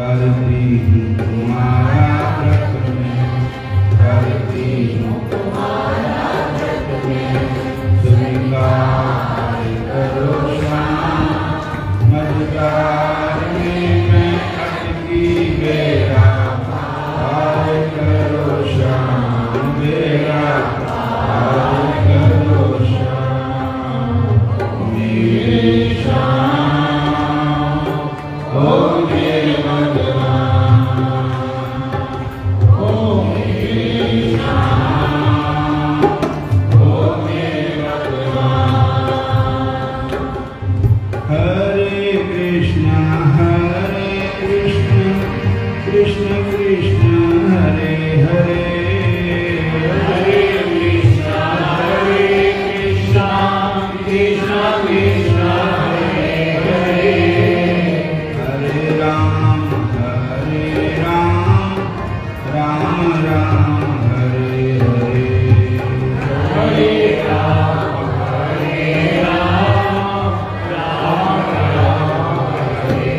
करती हूँ तुम्हारा व्रत में, करती हूँ तुम्हारा व्रत में, स्वीकार करो श्याम, मझधार में मैं अटकी बेड़ा पार करो श्याम, बेड़ा पार करो श्याम, मेरे श्याम ओ मेरे भगवान, ओ मेरे श्याम ओ मेरे भगवान। हरे कृष्ण कृष्ण कृष्ण हरे हरे, हरे कृष्ण कृष्ण कृष्ण कृष्ण हरे हरे, हरे राम राम राम हरे हरे, हरे राम राम राम हरे हरे,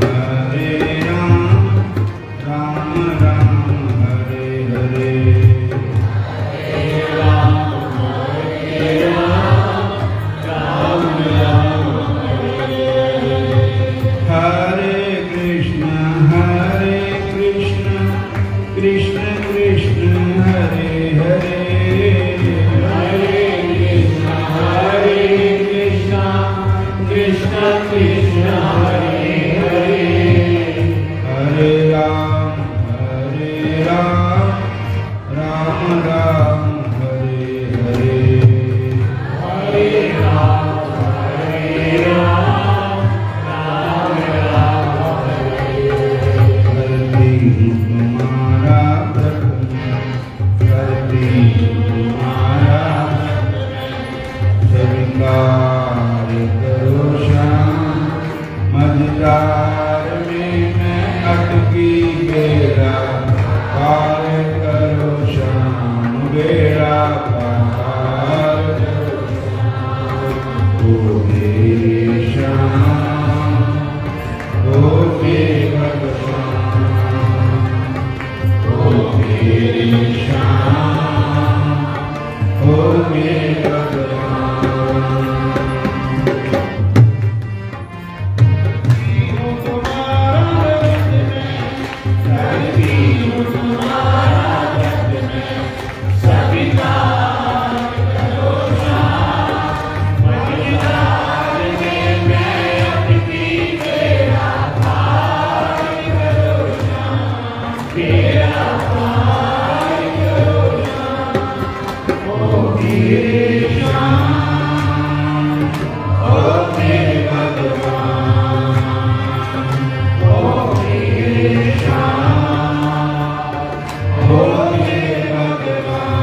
हरे राम राम राम हरे हरे, हरे राम राम राम हरे हरे, हरे कृष्ण कृष्ण कृष्ण हरे हरे, हरे कृष्ण कृष्ण कृष्ण हरे हरे, हरे राम राम राम हरे हरे, हरे राम राम राम हरे हरे, करती हूँ तुम्हारा व्रत में, करती हूँ तुम्हारा व्रत में, स्वीकार करो श्याम, मझधार में मैं अटकी बेड़ा पार करो श्याम, बेड़ा पार करो श्याम, ओ मेरे श्याम ओ मेरे भगवान, ओ मेरे श्याम ओ मेरे भगवान। करती हूँ तुम्हारा व्रत में, स्वीकार करो श्याम, मझधार में मैं अटकी बेड़ा पार करो श्याम, बेड़ा पार करो श्याम, ओ मेरे श्याम ओ मेरे भगवान, ओ मेरे श्याम ओ मेरे भगवान।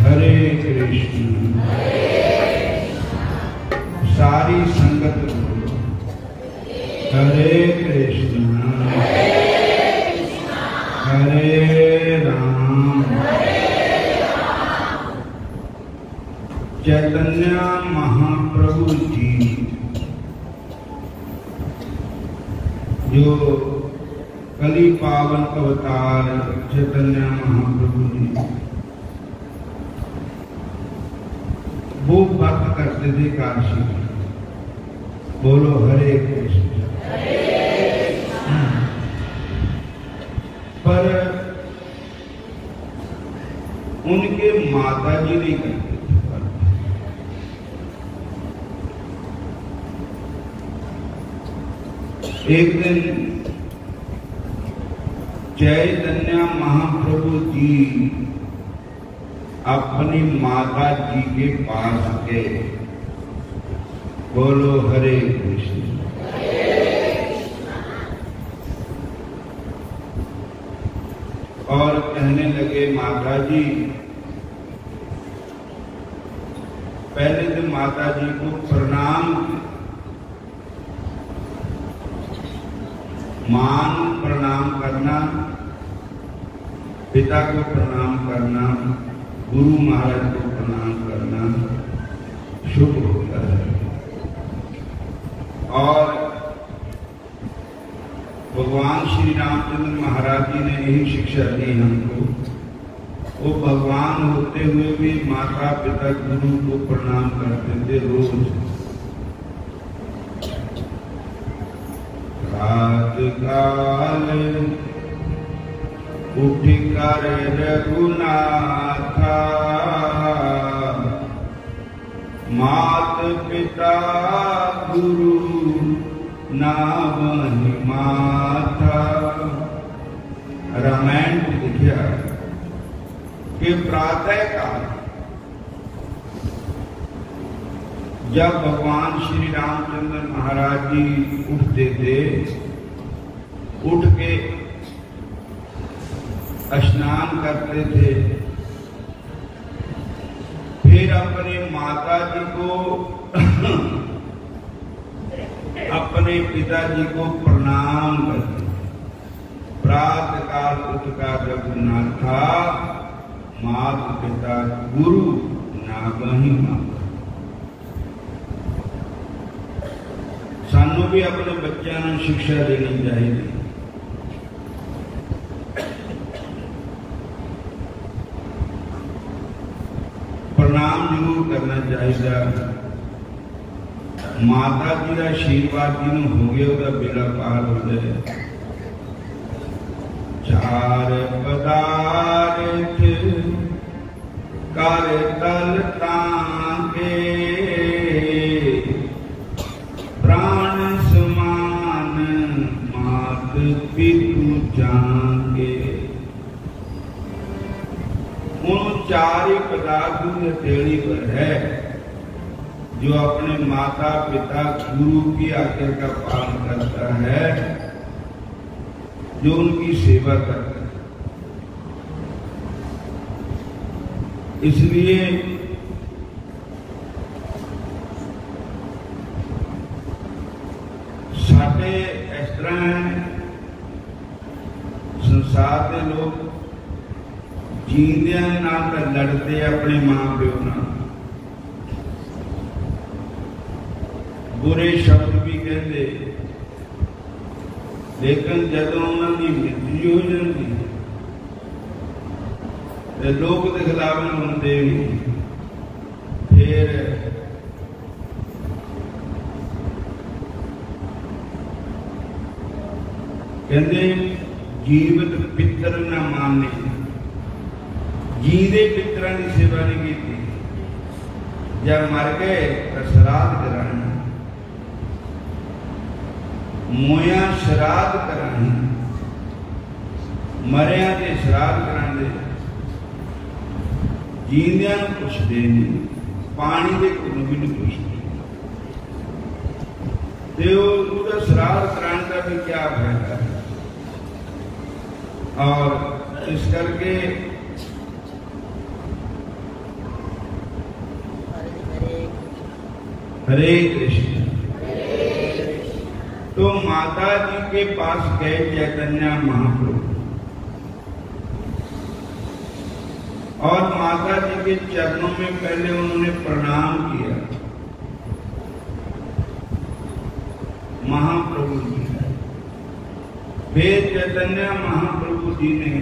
हरे कृष्ण सारी संगत बोलो, हरे कृष्ण हरे राम चैतन्य महाप्रभु जी जो कली पावन अवतार चैतन्य महाप्रभु जी, वो बात करते थे काशी, बोलो हरे कृष्ण। पर उनके माता जी नहीं करते थे। एक दिन चैतन्य महाप्रभु जी अपनी माता जी के पास गए, बोलो हरे कृष्ण। और कहने लगे माता जी, पहले तो माता जी को प्रणाम, मान प्रणाम करना, पिता को प्रणाम करना, गुरु महाराज को प्रणाम करना शुभ होता है। और भगवान श्री रामचंद्र महाराज जी ने यही शिक्षा दी हमको। वो भगवान होते हुए भी माता पिता गुरु को प्रणाम करते थे रोज। रात काल उठ कर रघुनाथा, मात पिता गुरु नावहि माथा। रामायण में लिखा कि प्रातः काल जब भगवान श्री रामचंद्र महाराज जी उठते थे, उठ के स्नान करते थे, फिर अपनी माता जी को अपने पिताजी को प्रणाम करते। प्रातः काल उठकर रघुनाथा, मात पिता गुरु नावहि माथा। सानू भी अपने बच्चों को शिक्षा देनी चाहिए। प्रणाम जरूर करना चाहिए। माता जी का आशीर्वाद जिन्हों हो गया वह बेड़ा पार हो जाए। चार पदार्थ कर तल तांगे, प्राण समान मात पितु जांगे। उन चार ही पदार्थों की हथेली पर है जो अपने माता पिता गुरु की आज्ञा का पालन करता है, जो उनकी सेवा करता है। इसलिए साडे इस तरह संसार के लोग जींदियां ना तो लड़ते अपने मां प्यो नाल, बुरे शब्द भी कहते, लेकिन जदों उन्होंने मृत्यु हो जाती तो लोग के खिलाफ होंगे। फिर कहते जीवित पितर न माने, जींदे पितरां की सेवा नहीं की। जब मर गए तो श्राद्ध कराना, मोया श्राद्ध कराने, मरिया के श्राद्ध कराने, जींदियां पुछते नहीं, पानी के कोलों भी नहीं पुछते। तो श्राद्ध कराने का भी क्या फायदा है। और इस करके हरे कृष्ण। तो माता जी के पास गए चैतन्य महाप्रभु और माता जी के चरणों में पहले उन्होंने प्रणाम किया महाप्रभु जी। फिर चैतन्य महाप्रभु जी ने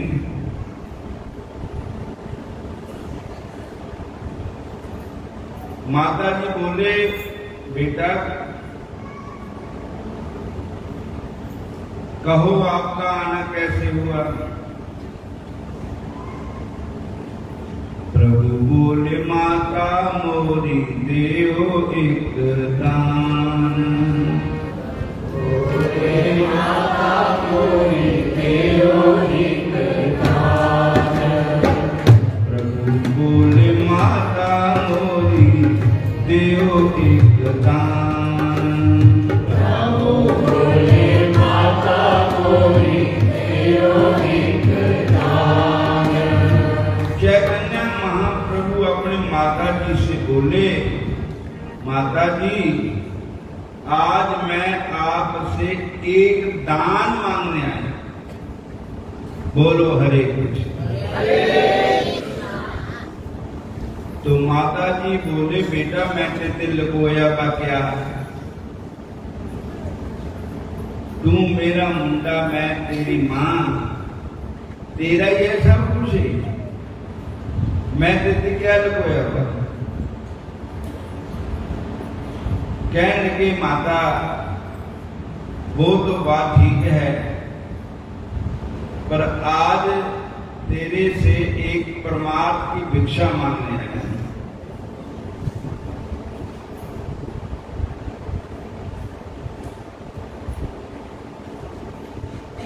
माता जी बोले, बेटा कहो आपका आना कैसे हुआ। प्रभु बोले, माता मोरी देओ एक दान। बोले माता मोरी देओ एक दान। प्रभु बोले, माता मोरी देओ एक दान। प्रभु बोले, माता मोरी देओ एक दान। चैतन्य महाप्रभु अपने माता जी से बोले, माता जी आज मैं आपसे एक दान मांगने आया। बोलो हरे कृष्ण। तो माता जी बोले, बेटा मैं तेरे लगोया का क्या। तू मेरा मुंडा मैं तेरी मां, तेरा ही है सब कुछ है, मैं तेरे क्या लगोया हुआ। कहने लगे माता वो तो बात ठीक है, पर आज तेरे से एक परमार्थ की भिक्षा मांगने आए हैं।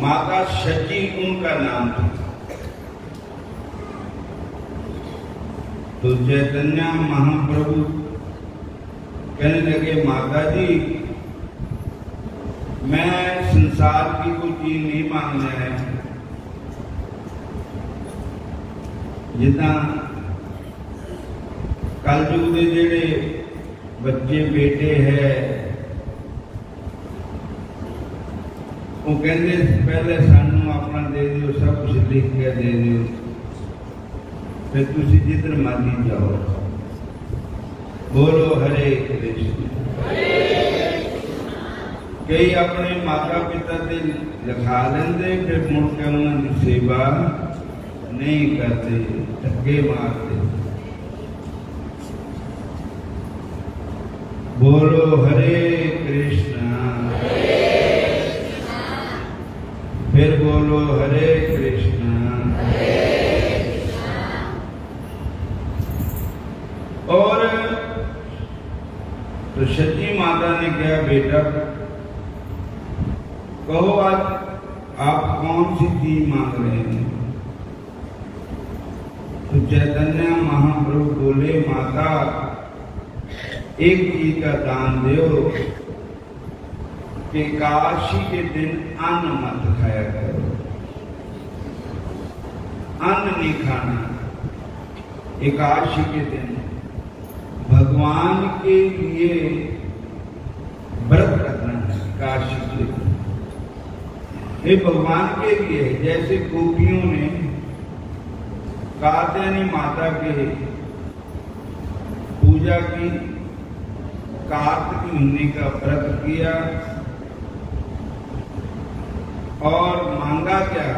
माता शची उनका नाम था। तो चैतन्य महाप्रभु कहने लगे माता जी मैं संसार की कोई चीज नहीं मांगना है, जितना कलयुग के जेड़े बच्चे बेटे है वो कहते पहले सानू अपना दे दियो, सब कुछ लिख के दे दियो, फिर तुसी जिधर मर्जी जाओ। बोलो हरे कृष्ण। कई अपने माता पिता से लिखा लेंगे, फिर मुड़ के उन्होंने सेवा नहीं करते, धक्के मारते। बोलो हरे कृष्णा, फिर बोलो हरे कृष्णा। और तो सची माता ने कहा बेटा कहो आज आप कौन सी चीज मांग रहे हैं। तो चैतन्य महाप्रभु बोले माता एक चीज का दान दो कि काशी के दिन अन्न मत खाया करो, अन्न नहीं खाना। एकादशी के दिन भगवान के लिए व्रत करना है। एकादशी के दिन ये भगवान के लिए, जैसे गोपियों ने कात्यायनी माता के पूजा की, कार्तिक महीने का व्रत किया और मांगा क्या,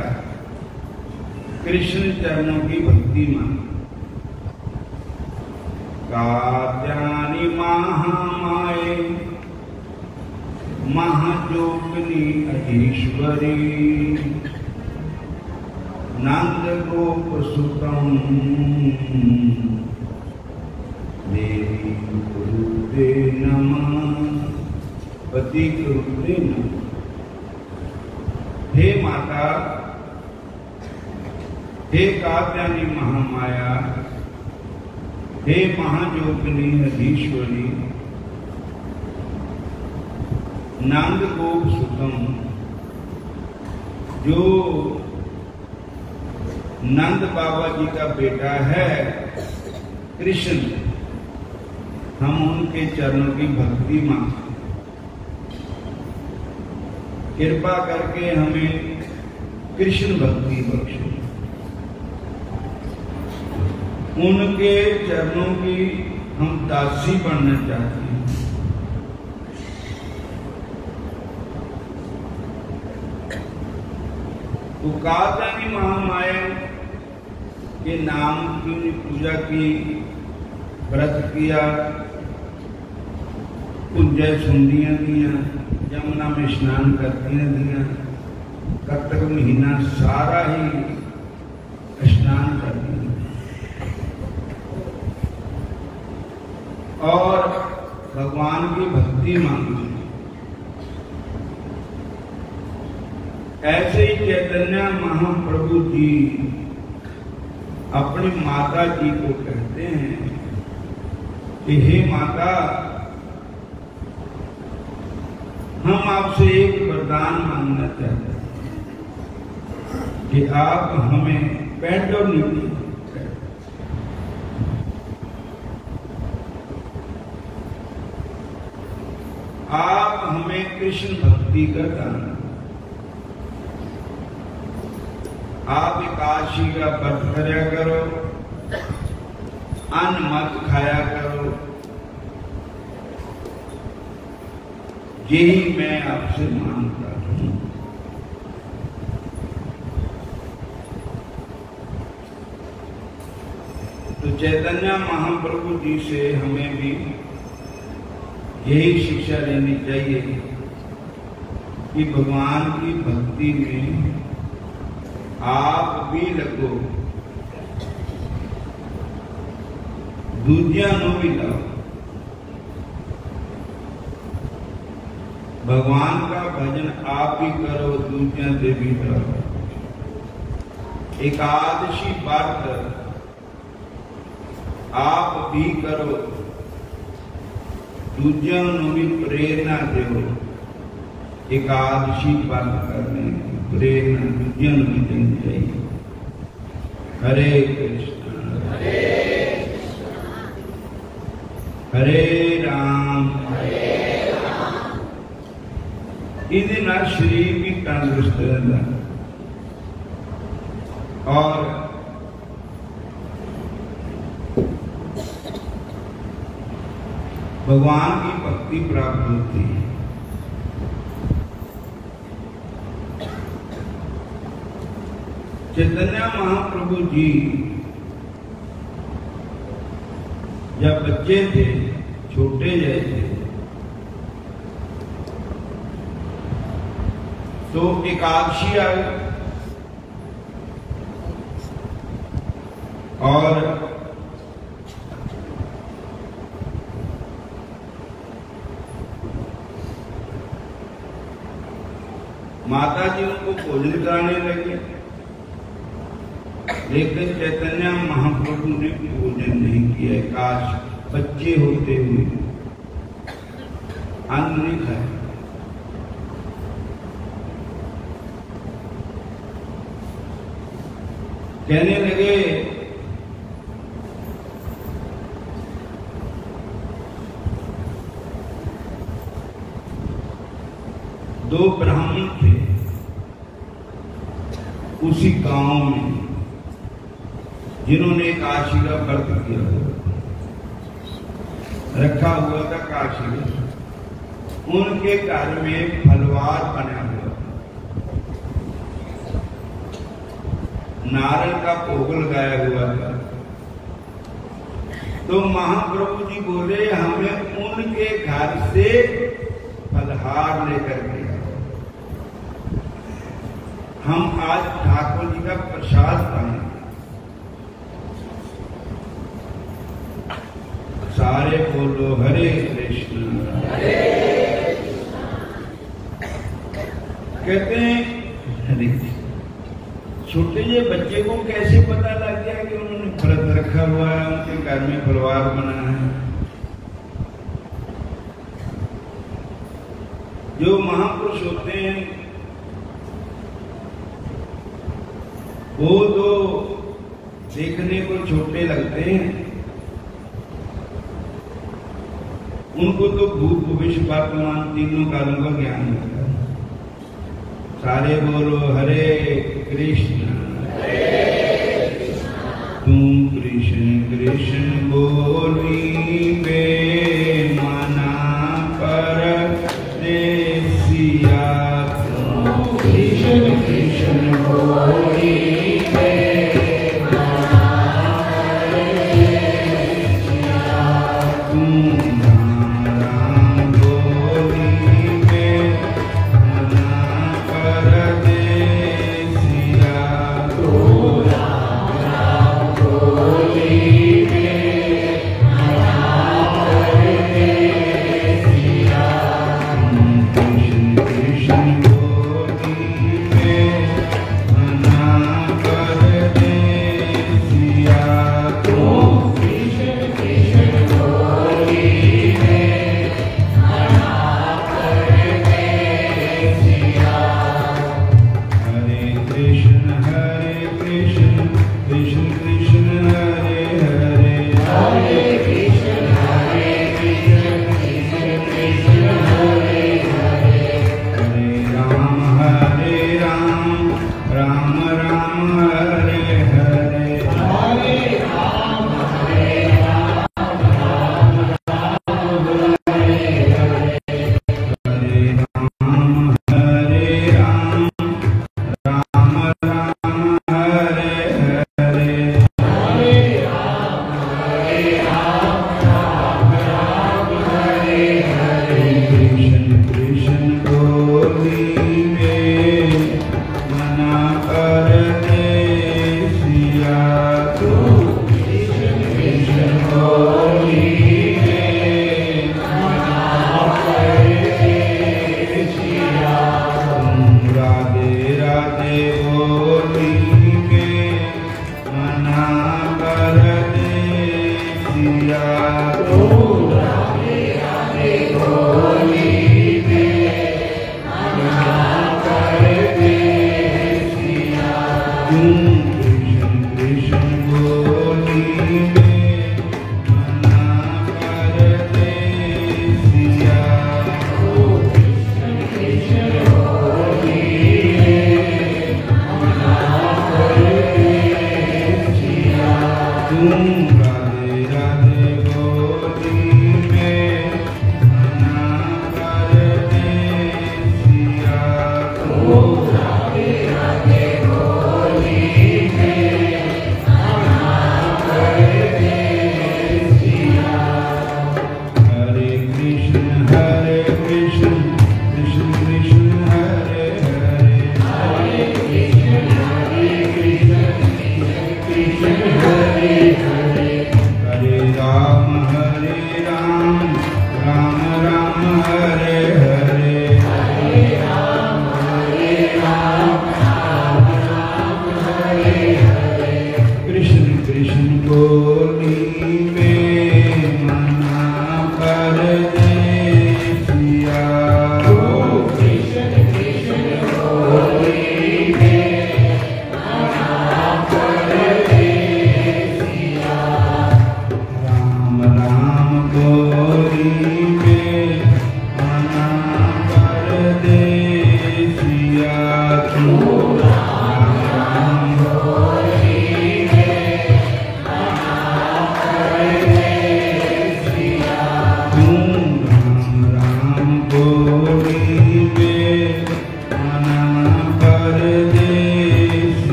कृष्ण चरणों की भक्ति मांगी। कात्यायनी महामाये महाजोगिनी अधीश्वरी नंद गोप सुतम देवी गुरुते नमः, पति गुरुते नमः। हे माता, हे कात्यायनी महामाया, हे महाजोगिनी अधीश्वरी नंद गोप सुतम, जो नंद बाबा जी का बेटा है कृष्ण, हम उनके चरणों की भक्ति मांगते हैं। कृपा करके हमें कृष्ण भक्ति बख्शो। उनके चरणों की हम दासी बनना चाहते हैं। तो कात्यायनी महामाया के नाम की पूजा की, व्रत किया, पूजा सुंदियां दिया, यमुना में स्नान करती दिया, कार्तिक महीना सारा ही स्नान करती और भगवान की भक्ति मांगी। ऐसे ही चैतन्य महाप्रभु जी अपनी माता जी को कहते हैं कि हे माता, हम आपसे एक वरदान मांगना चाहते हैं कि आप हमें पेट और नीति, आप हमें कृष्ण भक्ति का दान, आप एकादशी का व्रत करया करो, अन्न मत खाया करो, यही मैं आपसे मांगता हूं। तो चैतन्य महाप्रभु जी से हमें भी यही शिक्षा लेनी चाहिए कि भगवान की भक्ति में आप भी लगो, दूजिया नु भी लाओ। भगवान का भजन आप भी करो, दूजिया से भी करो। एकादशी व्रत आप भी करो, दूजिया नु भी प्रेरणा दो। एकादशी व्रत करने की प्रेरणा दूजिया नु भी देनी चाहिए। हरे कृष्ण हरे राम ਇਹਦੇ ਨਾਲ शरीर भी तंदुरुस्त रहता और भगवान की भक्ति प्राप्त होती है। चैतन्य महाप्रभु जी जब बच्चे थे, छोटे जैसे, तो एकादशी आई और माता जी उनको भोजन कराने लगे, लेकिन चैतन्य महाप्रभु ने भोजन नहीं किया। काश बच्चे होते हुए अन्न नहीं खाए। कहने लगे दो ब्राह्मण थे उसी गांव में जिन्होंने काशी का व्रत किया हुआ रखा हुआ था। काशी उनके घर में फलवार बना हुआ, नारियल का भोग लगाया हुआ था। तो महाप्रभु जी बोले हमें उनके घर से फलहार लेकर के हम आज ठाकुर जी का प्रसाद पाएंगे। सारे बोलो हरे कृष्ण हरे कृष्ण। कहते हैं हरे छोटे जे बच्चे को कैसे पता लग गया कि उन्होंने व्रत रखा हुआ है, उनके घर में फलवार बना है। जो महापुरुष होते हैं वो तो देखने को छोटे लगते हैं, उनको तो भूत भविष्य वर्तमान तीनों कालों का ज्ञान होता है। सारे बोलो हरे कृष्ण तुम कृष्ण कृष्ण बोली बे मना पर देसिया। तुम कृष्ण कृष्ण बोली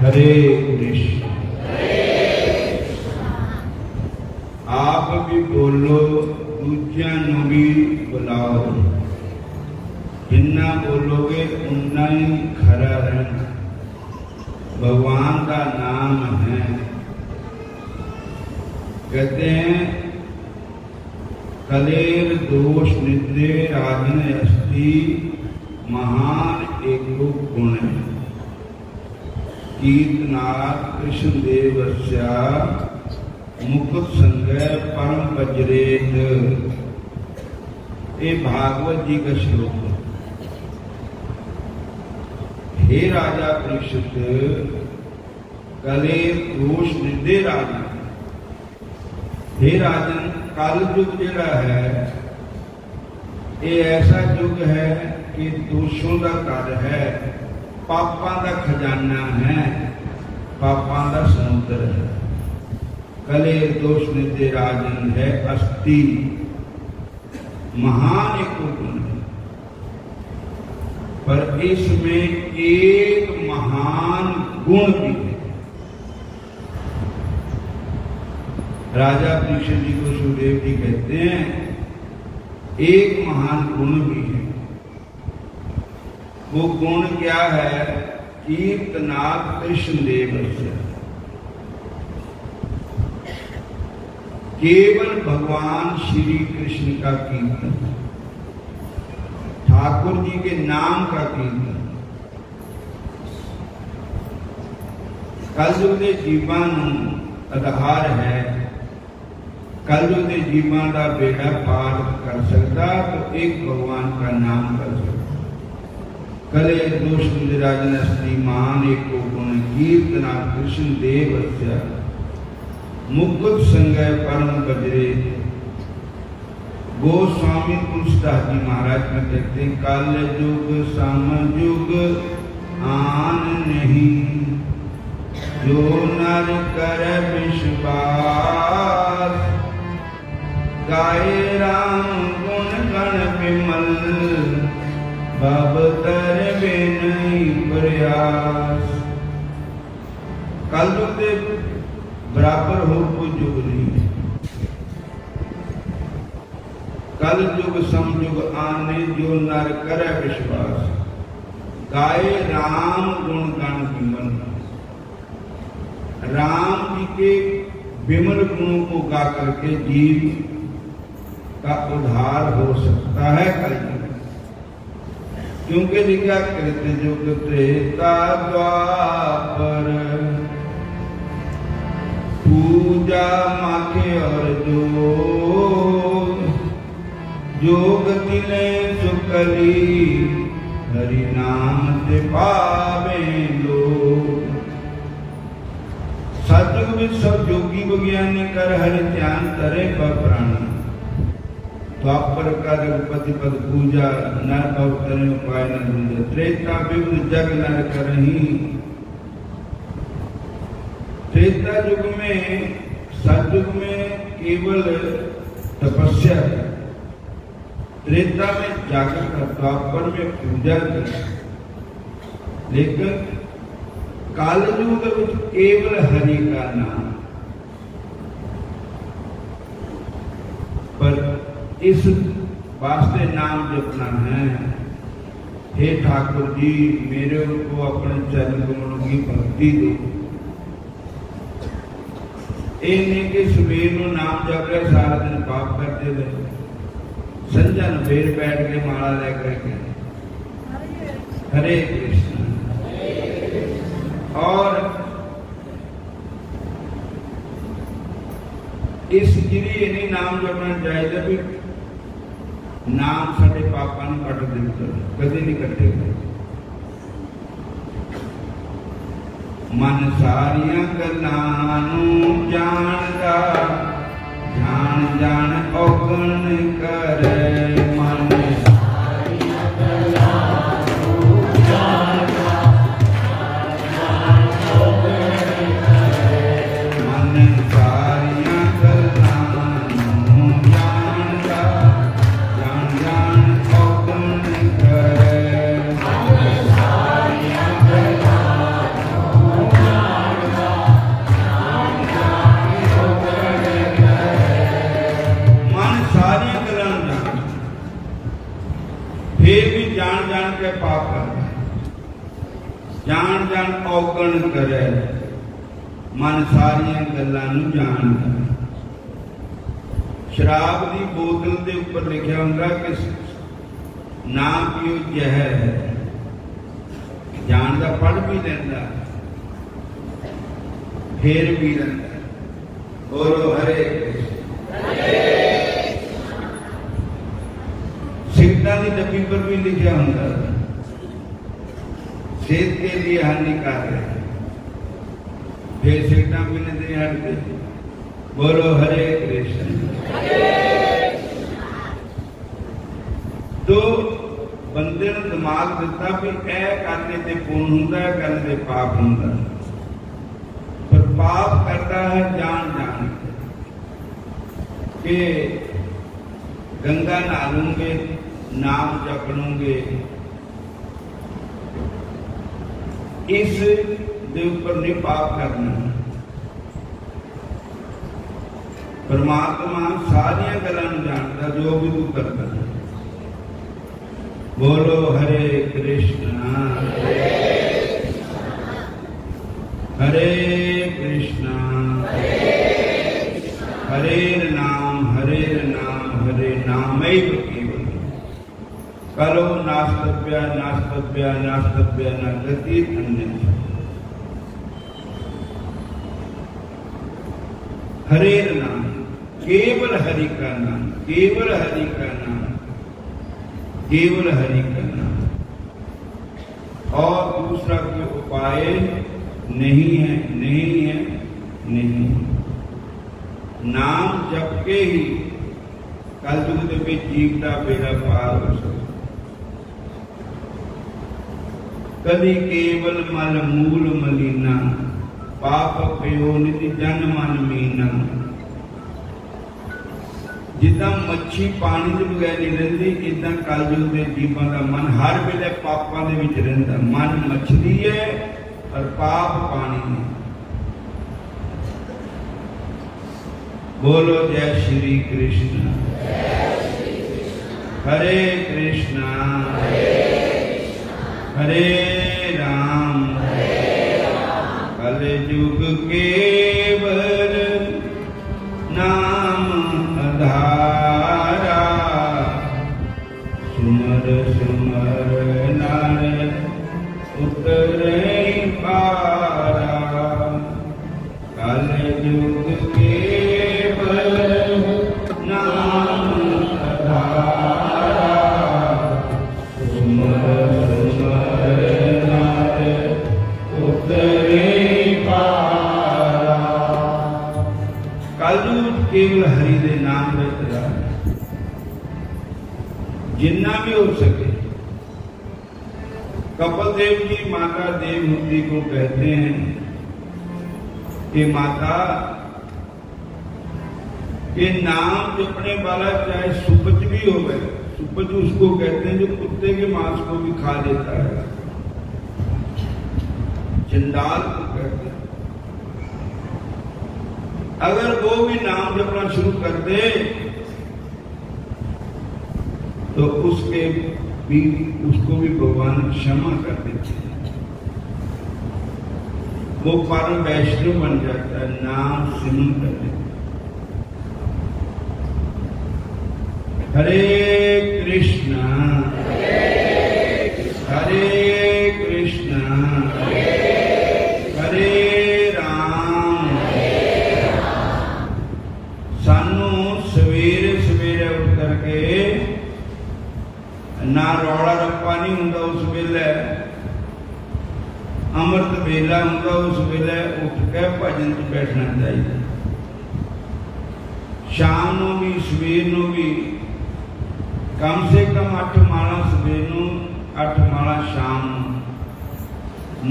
हरे कृष्ण। आप भी बोलो, दूजिया नु भी बुलाओ। जिन्ना बोलोगे उन्ना ही खरा रहना। भगवान का नाम है। कहते हैं कलेर दोष निद्रे राजन अस्ति महान एको गुण है। कीर्तनाथ कृष्ण देवस्या मुकुट संगय परम वज्रेत। ये भागवत जी का श्लोक है। हे राजा परीक्षित, कलेर दोष निद्रे राजन। हे राजन, कल युग जिहड़ा है ये ऐसा युग है कि दोषों का घर है, पापां का खजाना है, पापां का समुद्र है। कले दोष नित्य राजन है अस्ति महान एक गुण है। पर इसमें एक महान गुण भी है। राजा परीक्षित जी को सुखदेव जी कहते हैं एक महान गुण भी है। वो गुण क्या है? कीर्तनाथ कृष्ण देवस्य। केवल भगवान श्री कृष्ण का कीर्तन, ठाकुर जी के नाम का कीर्तन। कलयुग के जीवां नूं आधार है। कलयुग के जीवां का बेड़ा पार कर सकता तो एक भगवान का नाम कर सकता। कले दोष राजन श्रीमान एको गुण कीर्तना कृष्ण देवस्य मुकुट संगय परम बजरे। गोस्वामी तुलसीदास जी महाराज में कहते हैं काल युग सम युग आन नहीं, जो नर कर विश्वास। गाए राम गुण गण विमल, भव तर बिनई प्रयास। कलयुग के बराबर हो कोई युग नहीं। कल युग समयुग आने, जो नर करे विश्वास। गाए राम गुण गण विमल। राम जी के विमल गुणों को गा करके जीव का उद्धार हो सकता है कलयुग। क्योंकि लिखा कृत युग त्रेता द्वापर, पूजा माखे और जोग तिले सुकली। हरि नाम ते पावे लोग। सतयुग में सब योगी विज्ञानी कर हरि ध्यान करे पर प्राणी। द्वापर का रघुपति पद पूजा, नर भव करे उपाय न दूजा। त्रेता विघ्न जग नर करही। त्रेता युग में, सतयुग में केवल तपस्या है। त्रेता में जाकर का, द्वापर में पूजा की। लेकिन काल युग में केवल हरि का नाम। पर इस वास्ते नाम जपना है। हे ठाकुर जी, मेरे को अपने चरण कमलों की भक्ति दो। इन्हें के सुबह नु नाम जप रहे, सारा दिन पाप करते रहे। संजा न फिर बैठ के माला लेकर के हरे कृष्ण। और इस गिरी इन्हीं नाम जपना चाहिए भी नाम साडे पापां नूं कट दिंदा, कदे नहीं कटेगा। मन सारियां गल्लां नूं जानदा, जान जान औगण करे। मन सारियां गल्लां नूं जानदा, जान जान औगण करे। मन सारियां गल्लां नूं जानदा, जान जान औगण करे। फिर भी जान जान के पाप करता, जान जान औगण करे। मन सारियां गल्लां नूं जानदा। शराब की बोतल के ऊपर लिखा होंगे कि ना पियो जहर है, जानदा पढ़ भी लेंदा, फिर भी लेंदा। बोलो हरे सिगरेटा की डब्बी पर भी लिखा होंगे सेहत के लिए हानिकारक है, फिर सिगरेटा पीने से हटते। बोलो हरे कृष्ण। तो बंदे ने दिमाग दिता भी ए करने से पुण्य हुंदा, करने से पाप हुंदा, पर पाप करता है जान जान के। गंगा नहालूंगे, नाम जप लूंगे, इस दे ऊपर नहीं पाप करना। परमात्मा सारिया गल्लां जानता जो भी तू करता है। बोलो हरे कृष्णा हरे कृष्णा हरे नाम हरे नामैव केवल कलो नास्तव्या नास्तव्या नास्तव्या न गति अन्यथा। हरे नाम, केवल हरि का नाम, केवल हरि का नाम, केवल हरि का नाम, और दूसरा कोई उपाय नहीं है, नहीं है, नहीं। नाम जप के ही कलयुग के बीच जीव का बेड़ा पार हो सकता। कभी केवल मल मूल मलीना, पाप पयो निधि जन मन मीना। जिदा मच्छी पानी के बगैर नहीं रही, इदा कलयुग के जीवों का मन हर वेले पापों के विच रहिंदा। मन मछली है और पाप पानी है। बोलो जय श्री कृष्ण। हरे कृष्णा हरे राम कलयुग केवल नाम आधारा। सुमर सुमर नर उतरे पारा। कलयुग केवल नाम आधारा। सुमर सुमर नर उतरे पारा। कलयुग केवल हरि दे नाम रच रहा है। जिन्ना भी हो सके। कपिल देव जी माता देवहूति को कहते हैं कि माता के नाम जपने वाला चाहे सुपच भी हो गए, सुपच उसको कहते हैं जो कुत्ते के मांस को भी खा लेता है, चंडाल को कहते हैं। अगर वो भी नाम जपना शुरू कर दे तो उसको भी भगवान क्षमा कर देते हैं। वो परम वैष्णव बन जाता है, नाम सिमरन कर देते। हरे कृष्णा हरे कृष्णा हरे राम। सानू सवेरे सवेरे उठ करके ना रौला रप्पा नहीं हुंदा उस वेले, अमृत वेला हुंदा उस वेले उठ के भजन च बैठना चाहिए। शाम नूं भी सवेर नूं भी कम से कम 8 माला सवेर नूं 8 माला शाम नूं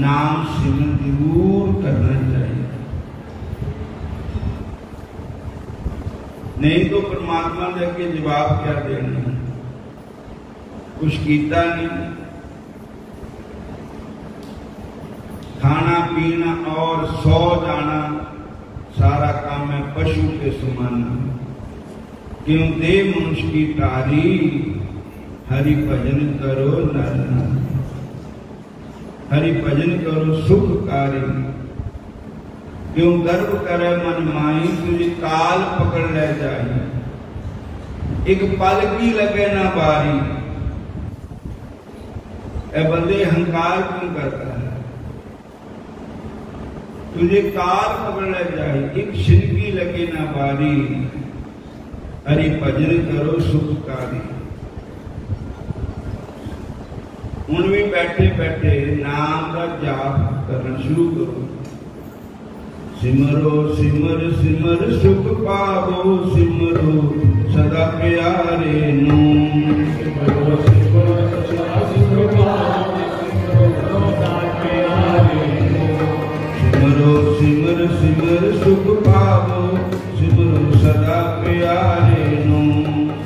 नाम सिमरन जरूर करना चाहिए। नहीं तो परमात्मा दे के जवाब क्या देना, कुछ कीता नहीं। खाना पीना और सो जाना सारा काम है पशु के समान। क्यों दे मनुष्य की तारी, हरि भजन करो नर नारी। हरि भजन करो सुखकारी, क्यों गर्व करे मन माई, तुझे काल पकड़ ले जाए। एक पल की लगे ना बारी, ए बंदे अहंकार क्यों करता है, तुझे काल पकड़ ले जाए। एक क्षण की लगे ना बारी, हरि भजन करो सुखकारी। हुण भी बैठे बैठे नाम का जाप करना शुरू करो। सिमरो सिमर सिमर सुख पावो, सिमरो सदा प्यारे नू। सिमरो सिमर सदा सुख पावो, सिमरो सदा प्यारे नू। सिमरो सिमर सिमर सुख पावो, सिमरो सदा प्यारे नू।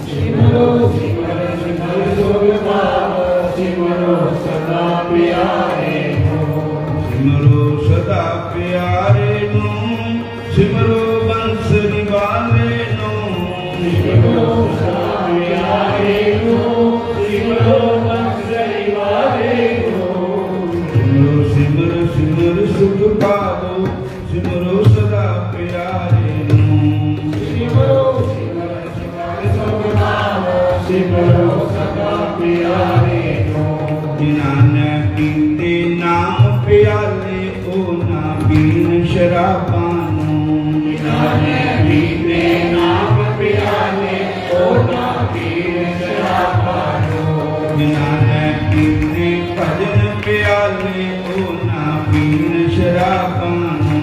सिमरो सिमर सिमर सुख पावो, सिमरो सदा प्यारे नू। सिमरो सदा प्यारे नू, सिमरो बंसरी वाले नू। सिमरो सदा प्यारे नू, सिमरो बंसरी वाले नू। सिमरो सिमर सिमर सुख पावो, सिमरो सदा प्यारे नू। सिमरो सिमर सिमर सुख पावो, सिमरो सदा प्यारे नू। जिन्हाने पीते नाम प्याले, ओ ना पीन शराबां नू। जिन्हाने पीते नाम प्याले, ओ ना पीन शराबां नू। जिन्हाने पीते भजन प्याले, ओ ना पीन शराबां नू।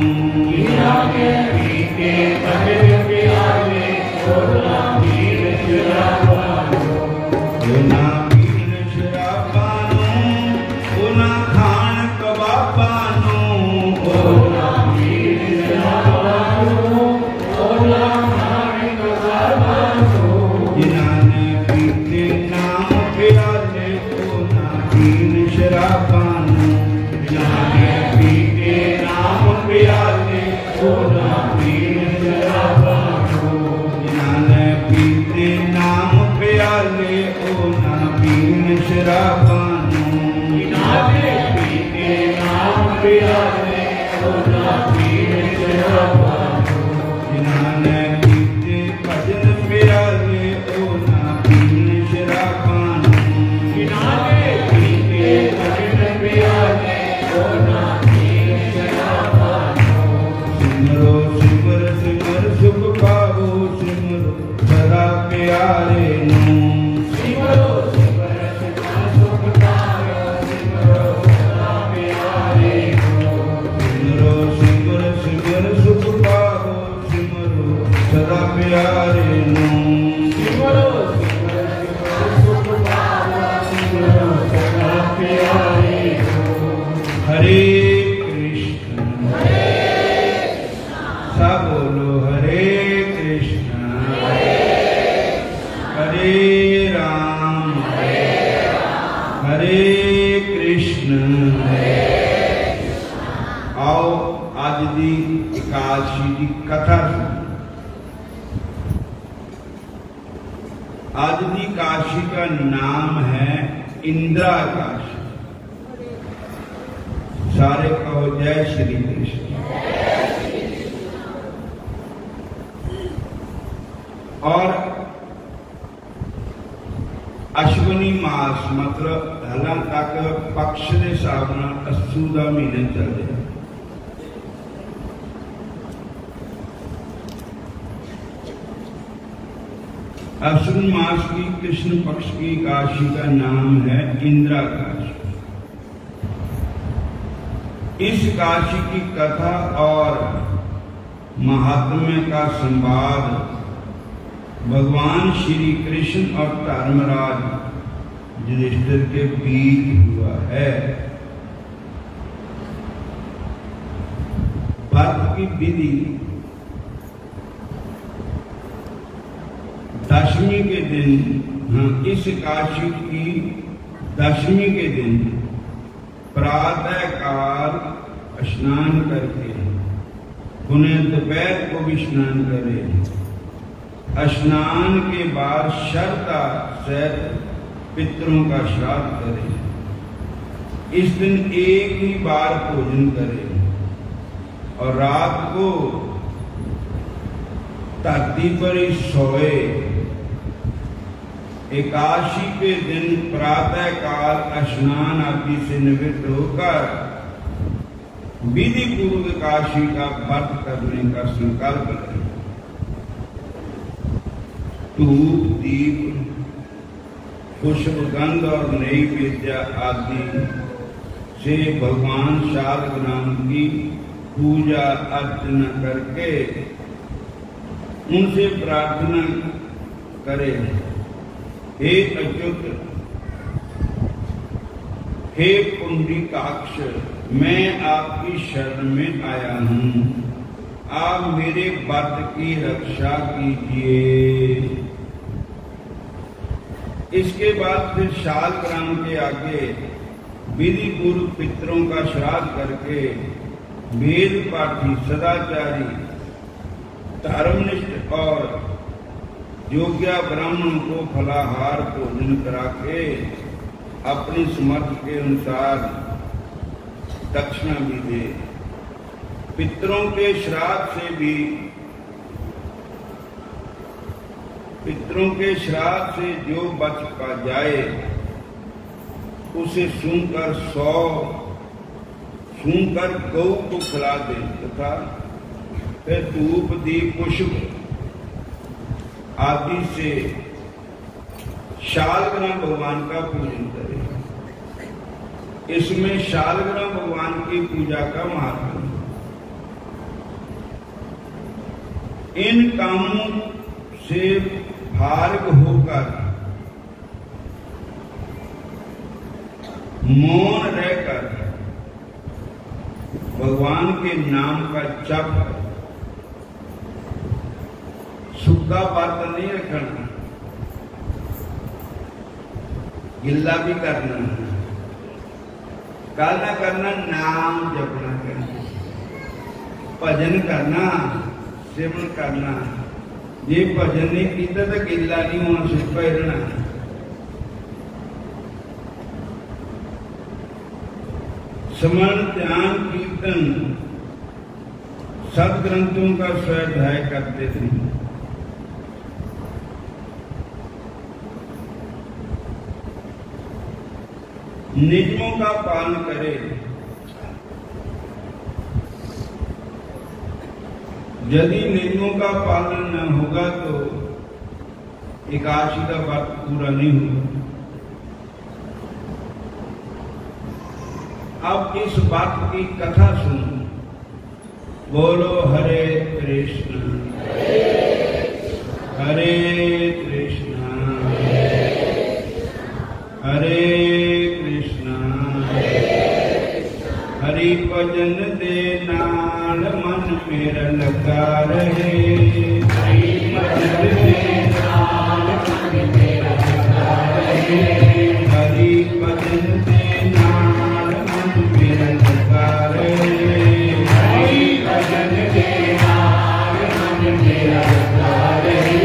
जिन्हाने पीते भजन प्याले, ओ ना पीन शराबां नू। ओ ना पीन शराबां नू, ओ ना खान कबाबां नू। ओ ना पीन शराबां नू, ओ ना खान कबाबां नू। जिन्हाने पीते नाम प्याले, ओ ना पीन शराबां नू। जिन्हाने पीते नाम प्याले, ओ ना पीन शराबां नू। जिन्हाने पीते नाम प्याले, ओ ना पीन शराबां नू। जिन्हाने पीते नाम प्याले, ओ ना पीन शराबां नू। जिन्हाने पीते भजन प्याले, ओ ना पीन शराबां नू। जिन्हाने पीते भजन प्याले, ओ ना पीन शराबां नू। सिमरो सिमर सिमर सुख पावो, सिमरो सदा प्यारे नू। सिमरो सिमर सिमर सुख पावो, सिमरो सदा प्यारे नू। सिमरो सिमर सिमर सुख पावो, सिमरो सदा प्यारे नू। सिमरो सिमर सिमर सुख पावो, सिमरो सदा प्यारे नू। हरे कृष्ण सब बोलो, हरे कृष्ण हरे राम हरे कृष्ण। आओ आज दी एकादशी की कथा सुनो। आज दी एकादशी का नाम है इंदिरा एकादशी। सारे कहो जय श्री कृष्ण। और अश्विनी मास मतलब हला तक पक्ष के हिसाब नाल अस्सू का महीने चलते हैं। अश्विन मास की कृष्ण पक्ष की एकादशी का नाम है इंद्राकाशी। इस एकादशी की कथा और महात्म्य का संवाद भगवान श्री कृष्ण और धर्मराज युधिष्ठिर के बीच हुआ है। व्रत की विधि दशमी के दिन, इस एकादशी की दशमी के दिन प्रातः काल स्नान करके पुनः दोपहर को भी स्नान करें। स्नान के बाद श्रद्धा से पितरों का श्राद्ध करें। इस दिन एक ही बार भोजन करें और रात को धरती पर ही सोए। एकादशी के दिन प्रातः काल स्नान आदि से निवृत्त होकर विधि पूर्वक एकादशी का व्रत करने का संकल्प करें। धूप, दीप, पुष्प, गंध और नैवेद्य आदि से भगवान शालग्राम की पूजा अर्चना करके उनसे प्रार्थना करें, हे अच्युत, हे पुंडरीकाक्ष, मैं आपकी शरण में आया हूं, आप मेरे व्रत की रक्षा कीजिए। इसके बाद फिर शालग्राम के आगे विधि पूर्व पितरों का श्राद्ध करके वेद पाठी, सदाचारी, धर्मनिष्ठ और योग्य ब्राह्मण को फलाहार भोजन करा के अपनी समर्थ के अनुसार दक्षिणा भी दे। पितरों के श्राद्ध से भी, पितरों के श्राद्ध से जो बच पा जाए उसे सूंघकर गौ को खिला दे तथा फिर धूप, दीप, पुष्प आदि से शालग्राम भगवान का पूजन करें। इसमें शालग्राम भगवान की पूजा का महत्व है। इन कामों से फारिग होकर मौन रहकर भगवान के नाम का जप, सूखा व्रत नहीं रखना, गिल्ला भी करना, काला करना, नाम जपना करना, भजन करना, सेवन करना। जे भजन नहीं किया तो गिल्ला नहीं होना, सूखा ही रहना। स्मरण, ध्यान, कीर्तन, सदग्रंथों का स्वाध्याय करते थे। नियमों का पालन करें। यदि नियमों का पालन न होगा तो एकादशी का व्रत पूरा नहीं होगा। अब इस बात की कथा सुनो। बोलो हरे कृष्ण हरे कृष्ण हरे कृष्ण हरि भजन दे नाल मन मेरा लगा रहे। हरि भजन दे नाल मन मेरा लगा रहे। हरि भजन दे नाल मन मेरा लगा रहे। हरि भजन दे नाल मन मेरा लगा रहे।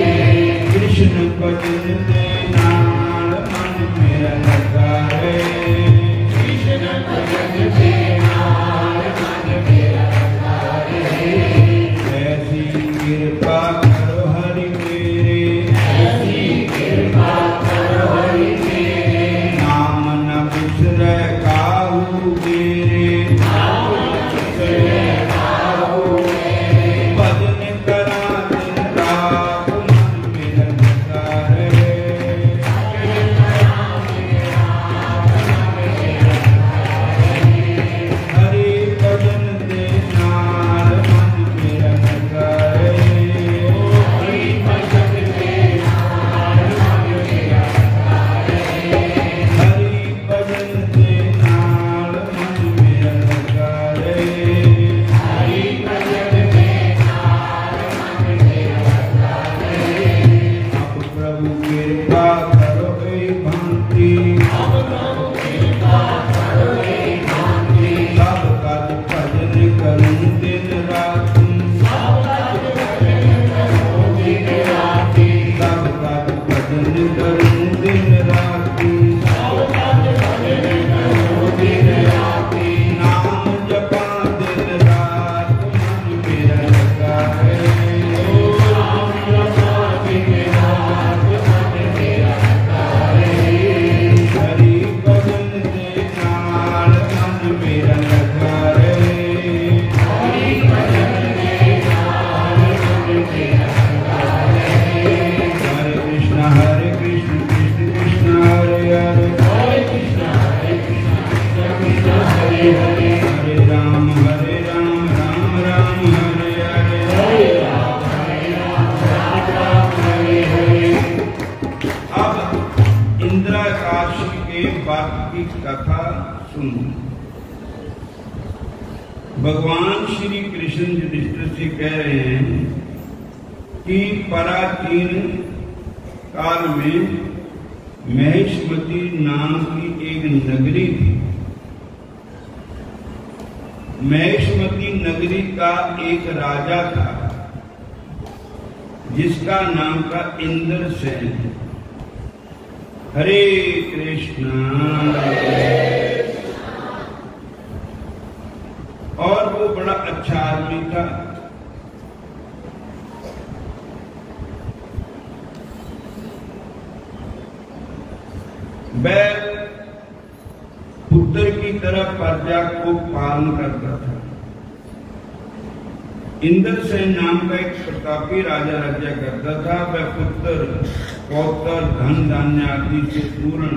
कृष्ण भजन दे नाल मन मेरा लगा रहे। कृष्ण भजन दे नाल मन मेरा लगा रहे। ऐसी कृपा के व्रत की कथा सुन। भगवान श्री कृष्ण युधिष्ठिर से कह रहे हैं कि प्राचीन काल में महेशमती नाम की एक नगरी थी। महेशमती नगरी का एक राजा था जिसका नाम था इंद्रसेन। हरे कृष्णा। और वो बड़ा अच्छा आदमी था। वह पुत्र की तरह प्रजा को पालन करता था। इंद्रसेन नाम का एक प्रतापी राजा राज्य करता था। वह पुत्र पौत्र धन धान्य आदि से पूर्ण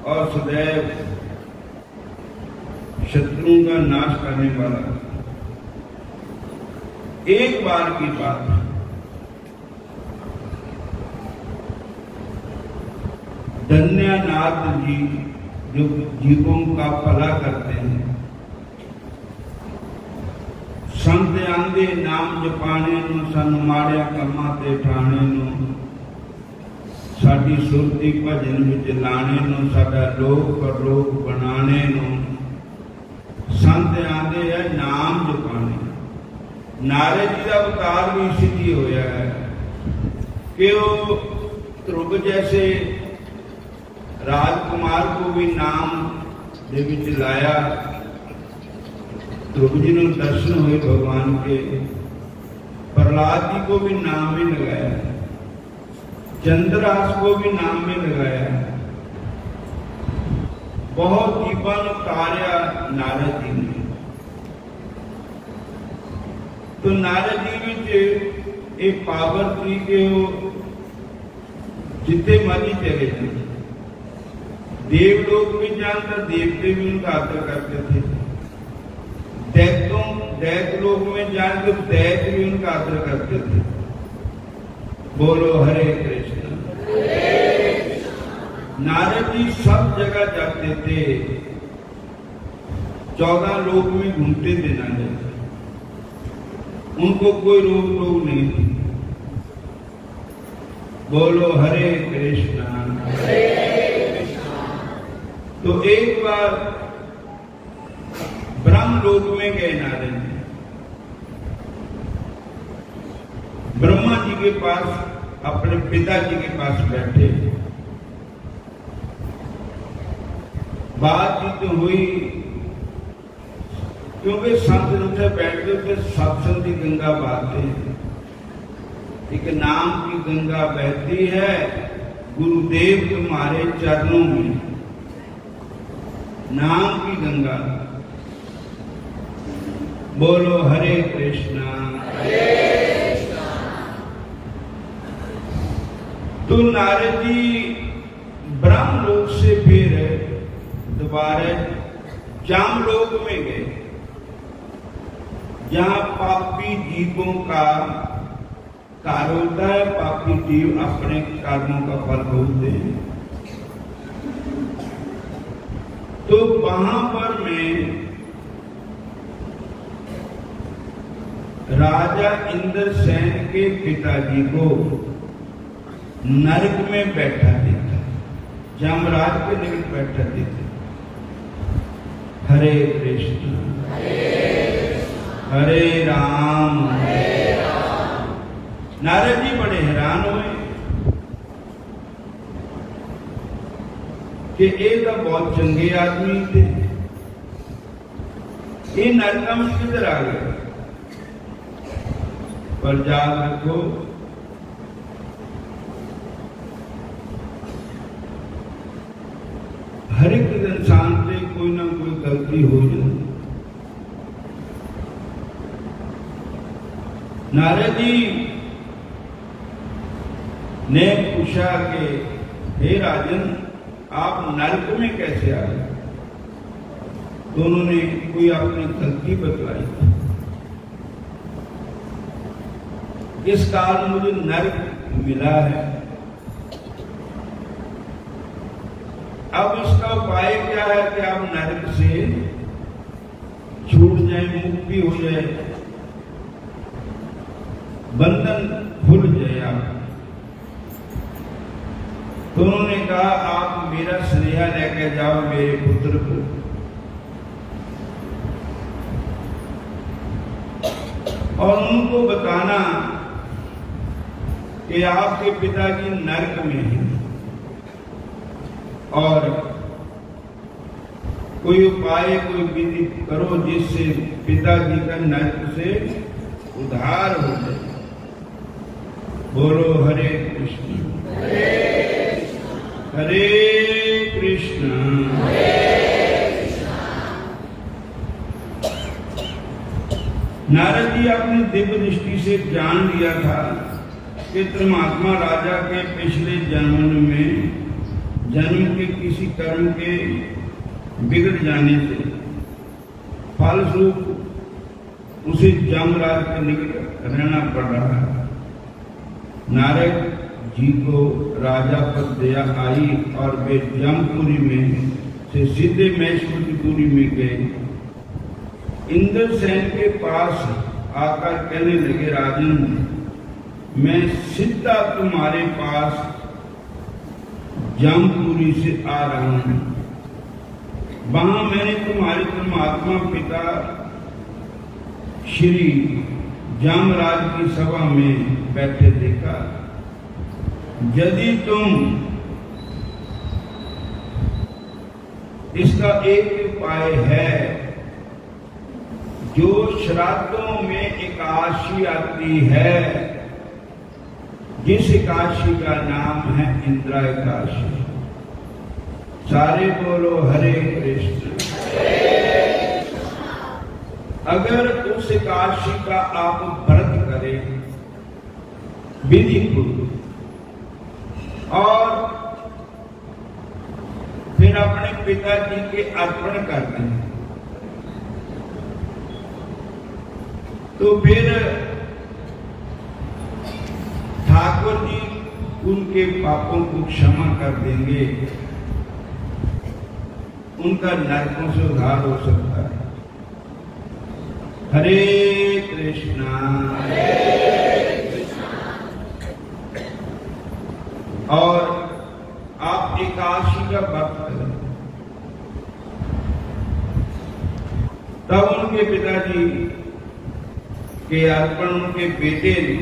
और सदैव शत्रुओं का नाश करने वाला था। एक बार की बात, धन्यनाथ जी जो जीवों का भला करते हैं, संत आंदे नाम जपाने नु सन माड़िया कमां ते ठाणे नु, साडी सुरती भजन विच लाणे नु, साडा लोक परलोक बनाने नु, संत आंदे है नाम जपाने। नारद जी का अवतार भी इसी होया है कि वो ध्रुव जैसे राजकुमार को भी नाम दे विच लाया। ध्रुव जी ने दर्शन हुए भगवान के। प्रहलाद जी को भी नाम में लगाया, चंद्रहास को भी नाम में लगाया। बहुत जीवन उतारा नारद जी ने। तो नारद जी विच एक पावर थी कि वो जितने मर्जी चले थे। देवलोक में जानकर देवते भी उनका आदर करते थे। दैत्य लोक में जानकर दैत्य भी उनका आदर करते थे। बोलो हरे कृष्ण। नारद जी सब जगह जाते थे। 14 लोक में घूमते थे नारद जी। उनको कोई रोक टोक नहीं थी। बोलो हरे कृष्णा। तो एक बार ब्रह्म लोक में गए नारद जी। ब्रह्मा जी के पास अपने पिताजी के पास बैठे। बातचीत हुई, क्योंकि संत उठे बैठते थे, सत्संग की गंगा बहते। एक नाम की गंगा बहती है गुरुदेव तुम्हारे चरणों में। नाम की गंगा। बोलो हरे कृष्णा। तो नारद जी ब्रह्म लोक से फिर दोबारा जामलोक में गए, जहां पापी जीवों का कार्य होता है। पापी जीव अपने कर्मों का फल भोगते हैं। तो वहां पर मैं राजा इंद्रसेन के पिताजी को नरक में बैठा देखा। जमराज के निकट बैठा देखा। हरे कृष्ण हरे राम। नारद जी बड़े हैरान हुए कि ये तो बहुत चंगे आदमी थे, ये नरक में किधर आ गए। पर याद रखो, हर एक इंसान से कोई ना कोई गलती हो जाती। नारद जी ने पूछा कि हे राजन, आप नरक में कैसे आए। तो उन्होंने कोई अपनी गलती बतलाई, इस कारण मुझे नरक मिला है। अब इसका उपाय क्या है कि आप नरक से छूट जाए, मुक्ति हो जाए, बंधन खुल जाए आप। तो उन्होंने कहा आप मेरा स्नेहा लेकर जाओ मेरे पुत्र को, और उनको बताना कि आपके पिताजी नरक में हैं और कोई उपाय, कोई विधि करो जिससे पिताजी का नरक से उद्धार हो जाए। बोलो हरे कृष्ण हरे कृष्ण। नारद जी अपनी दिव्य दृष्टि से जान लिया था कि परमात्मा राजा के पिछले जन्म के किसी कर्म के बिगड़ जाने से फलस्वरूप उसे जमराज के निकट रहना पड़ रहा है। नारद जी को राजा पर दया आई और वे जमपुरी में से सीधे महेश्वरपुरी में गए। इंद्रसेन के पास आकर कहने लगे, राजन मैं सीधा तुम्हारे पास जमपुरी से आ रहा हूं। वहां मैंने तुम्हारे परमात्मा पिता श्री जमराज की सभा में बैठे देखा। यदि तुम इसका एक उपाय है, जो श्राद्धों में एकादशी आती है, जिस एकादशी का नाम है इंद्रा एकादशी। सारे बोलो हरे कृष्ण। अगर उस एकादशी का आप व्रत करें विधि पूर्वक और फिर अपने पिताजी के अर्पण कर दें, तो फिर ठाकुर जी उनके पापों को क्षमा कर देंगे, उनका नरकों से उद्धार हो सकता है। हरे कृष्णा और आप एकादशी का व्रत करें। तब उनके पिताजी के अर्पण उनके बेटे ने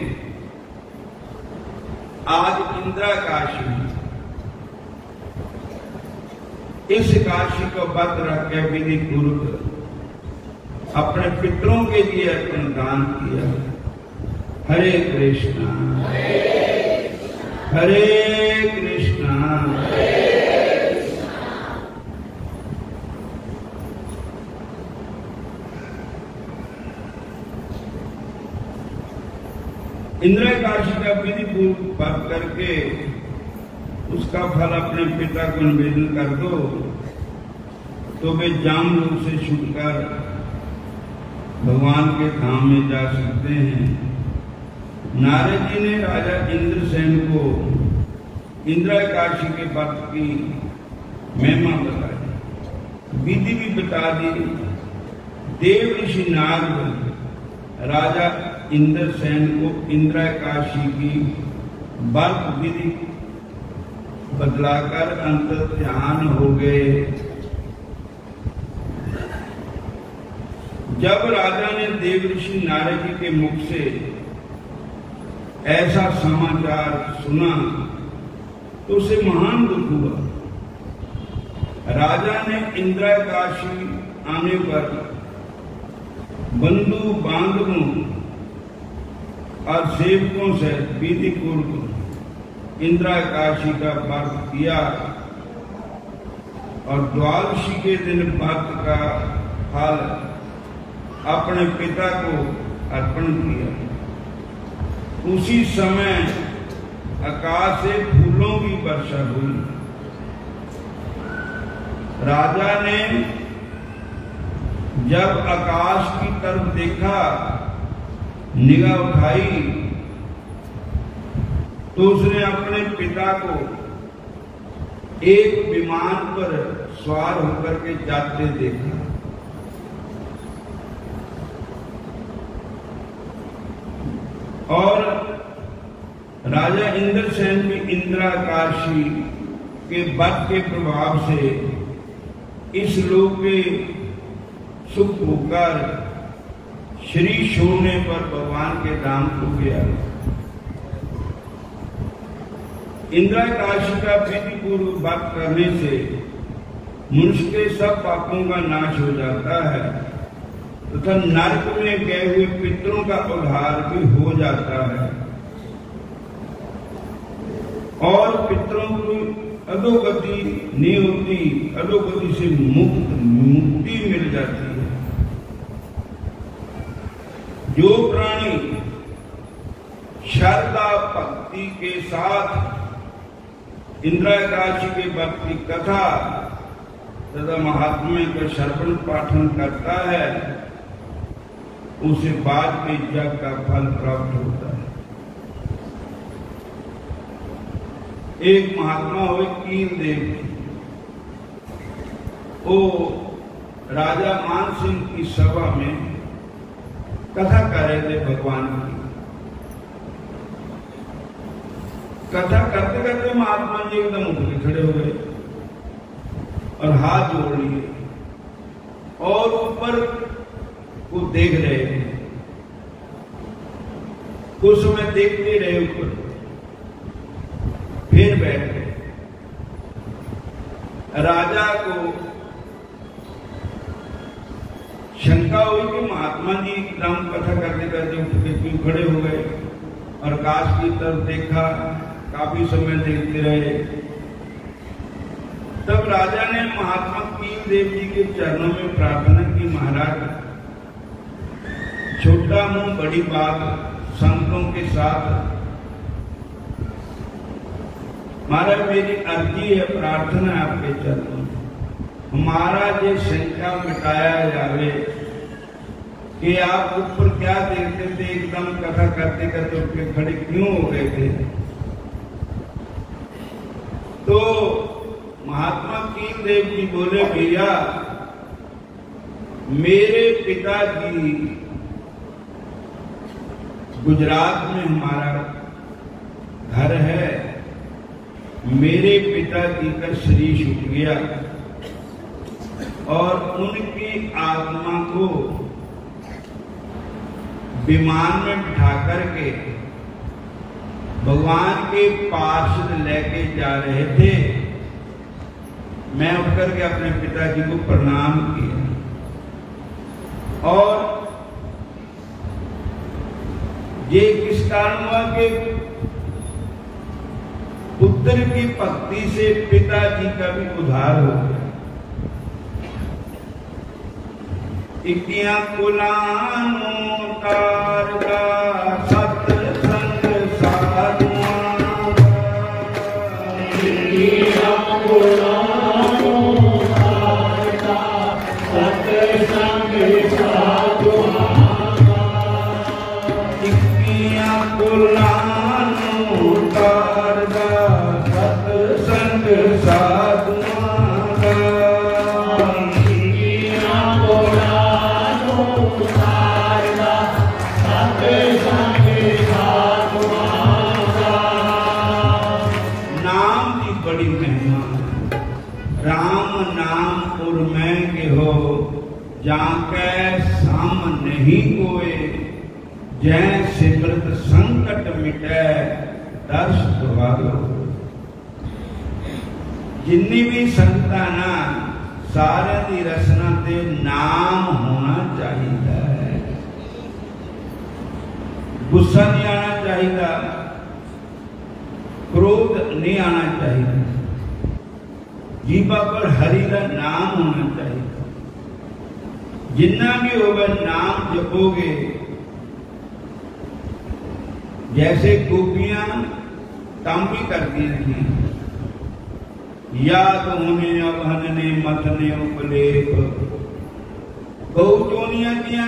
आज इंद्रा एकादशी, इस एकादशी का व्रत रख के विधि पूर्वक अपने पितरों के लिए अर्पण दान किया। हरे कृष्णा हरे कृष्णा। इंद्रा एकादशी का विधि पूर्वक व्रत करके उसका फल अपने पिता को निवेदन कर दो, तो वे जामलोक से छूटकर भगवान के धाम में जा सकते हैं। नारद जी ने राजा इंद्रसेन को इंद्रा एकादशी के व्रत की महिमा बताई, विधि भी बता दी। देव ऋषि नारद राजा इंद्रसेन को इंद्रा एकादशी की व्रत विधि बदलाकर अंतर्ध्यान हो गए। जब राजा ने देव ऋषि नारद जी के मुख से ऐसा समाचार सुना तो उसे महान दुख हुआ। राजा ने इंद्रा एकादशी आने पर बंधु बांधवों और सेवकों से विधि पूर्वक इंद्रा एकादशी का व्रत किया और द्वादशी के दिन व्रत का फल अपने पिता को अर्पण किया। उसी समय आकाश से फूलों की वर्षा हुई। राजा ने जब आकाश की तरफ देखा, निगाह उठाई, तो उसने अपने पिता को एक विमान पर सवार होकर के जाते देखा। और राजा इंद्रसेन भी इंद्राकाशी के बल के प्रभाव से इस लोक के सुख होकर श्री छोड़ने पर भगवान के धाम को गया। इंद्राकाशी का विधि पूर्व व्रत करने से मनुष्य के सब पापों का नाश हो जाता है तथा नरक में गए हुए पितरों का उद्धार भी हो जाता है और पितरों को अधोगति नहीं होती, अधोगति से मुक्ति मिल जाती है। जो प्राणी श्रद्धा भक्ति के साथ इंद्राकाशी के व्रत की कथा तथा महात्म्य का श्रवण पाठन करता है उसे बाद के यज्ञ का फल प्राप्त होता है। एक महात्मा हुए कील देव, वो राजा मान सिंह की सभा में कथा कर रहे थे भगवान की। कथा करते करते महात्मा जी एकदम उठ के खड़े हो गए और हाथ जोड़ लिए और ऊपर को देख रहे थे। कुछ समय देखते रहे ऊपर, फिर बैठ गए। राजा को शंका हुई कि महात्मा जी एकदम कथा करते करते उठ के क्यों खड़े हो गए और आकाश की तरफ देखा, काफी समय देखते रहे। तब राजा ने महात्मा कील देव जी के चरणों में प्रार्थना की, महाराज छोटा मुंह बड़ी बात संतों के साथ, महाराज मेरी अर्जी है, प्रार्थना आपके चरणों में, हमारा ये शंका मिटाया जावे कि आप ऊपर क्या देखते थे, एकदम कथा करते करते उठ के खड़े क्यों हो गए थे। तो महात्मा कील देव जी बोले, भैया मेरे पिताजी गुजरात में हमारा घर है, मेरे पिताजी का शरीर छूट गया और उनकी आत्मा को विमान में बिठा करके भगवान के पार्षद लेके जा रहे थे। मैं उठ करके अपने पिताजी को प्रणाम किया और ये किस कारण हुआ कि पुत्र की भक्ति से पिताजी का भी उद्धार हो गया। इक्कियां कुलानों तारदा सत्संग साधुआं, इक्कियां कुलानों तारदा सत्संग साधुआं, इक्कियां कुलानों तारदा सत्संग साधुआं, राम नाम और मैं के हो, जाके साम नहीं कोए, जय सिमरत संकट मिटे दर्श दुआरो। जिन्नी भी संगतां ना सारे दी रचना ते नाम होना चाहिए, गुस्सा नहीं आना चाहिए, क्रोध नहीं आना चाहिए, जीवा पर हरि का नाम होना चाहिए। जिन्ना भी होगा नाम जपोगे, जैसे गोपियां तांबी करती थी, याद होने अवहनने मथने उपलेप, गौचोनिया दिया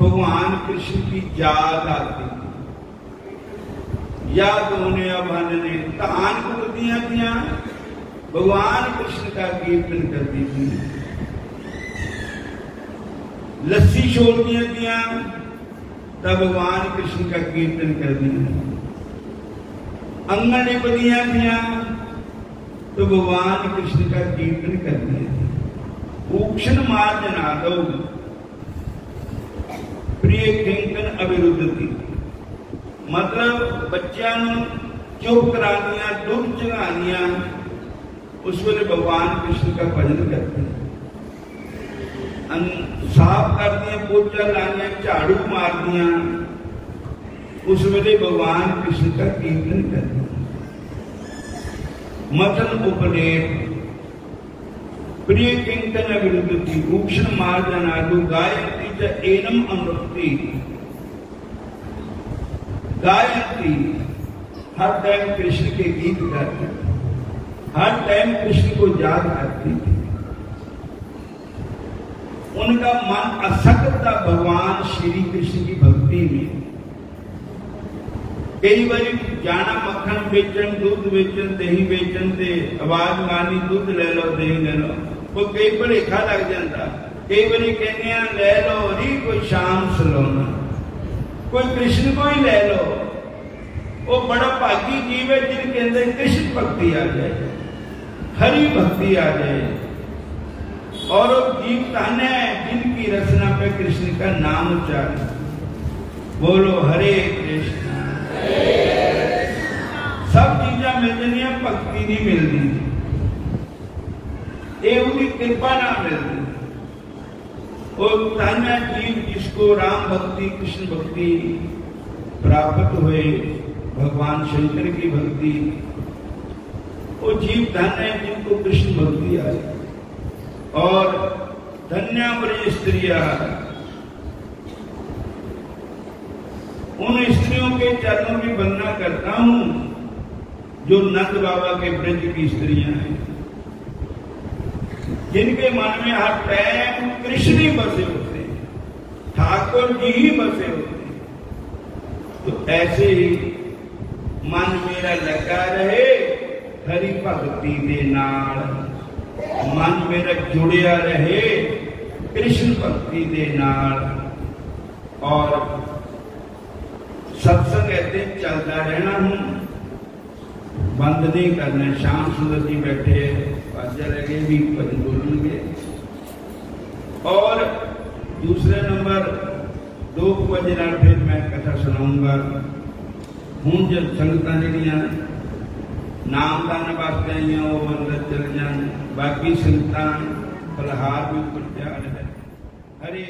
भगवान कृष्ण की याद आती, याद होने अभान ने तान कुर्तियां दिया, भगवान कृष्ण का कीर्तन करती थी। लस्सी छोड़दियां दिया तब भगवान कृष्ण का कीर्तन कर दिया। अंगन निपदियां दिया तो भगवान कृष्ण का कीर्तन कर दिया। ऊक्षण मार्जनादौ प्रिय किंकन अविरुद्ध थी, मतलब बच्चों चुप करानिया, दुख चढ़ानिया, उस वेले भगवान कृष्ण का भजन करते हैं। साफ कर दिया, पोचा लानिया, झाड़ू मार दिया, उस वेले भगवान कृष्ण का कीर्तन कर दिया। मथन उपनेत प्रिय किंकन अविरुद्ध थी, भूषण मार्जनादु गायत्री च एनम अमृति। गायत्री हर टाइम कृष्ण के गीत गाती, हर टाइम कृष्ण को याद करती थी। उनका मन असक्त था भगवान श्री कृष्ण की भक्ति में। कई बार जाना मक्खन बेचन, दूध बेचन, दही बेचन से आवाज मारनी दूध ले लो, दही ले लो, वो कई भलेखा लग जाता। कई बार कहने ले लो री कोई शाम सलोना, कोई कृष्ण को ही ले लो। वो बड़ा भागी जीव है जिनके अंदर कृष्ण भक्ति आ जाए, हरि भक्ति आ जाए। और वो जीव धन्य है जिनकी रचना पे कृष्ण का नाम उच्चारण। बोलो हरे कृष्ण। सब चीजा मिल जानिया, भक्ति नहीं मिलती, ये उनकी कृपा ना मिलती। और धन्य जीव जिसको राम भक्ति, कृष्ण भक्ति प्राप्त हुए, भगवान शंकर की भक्ति, वो जीव धन्य है जिनको कृष्ण भक्ति आई। और धन्य स्त्रियां, उन स्त्रियों के चरणों की वंदना करता हूं जो नंद बाबा के ब्रज की स्त्रियां हैं, जिनके मन में हर टाइम कृष्ण ही बसे होते हैं, ठाकुर जी ही बसे होते हैं। तो ऐसे ही मन मेरा लगा रहे हरि भक्ति दे नाल, मन मेरा जुड़िया रहे कृष्ण भक्ति दे नाल। और सत्संग कहते चलता रहना हूं, बंद नहीं करना। श्याम सुंदर जी बैठे बाजा लगे भी भजन बोलेंगे। और दूसरे नंबर 2 बजे फिर मैं कथा सुनाऊंगा। हूं जब संगतां जड़ियां नाम दान वास्ते आईयां वो अंदर चल जान, बाकी संगतां फलहार भी ऊपर जा रहे। हरे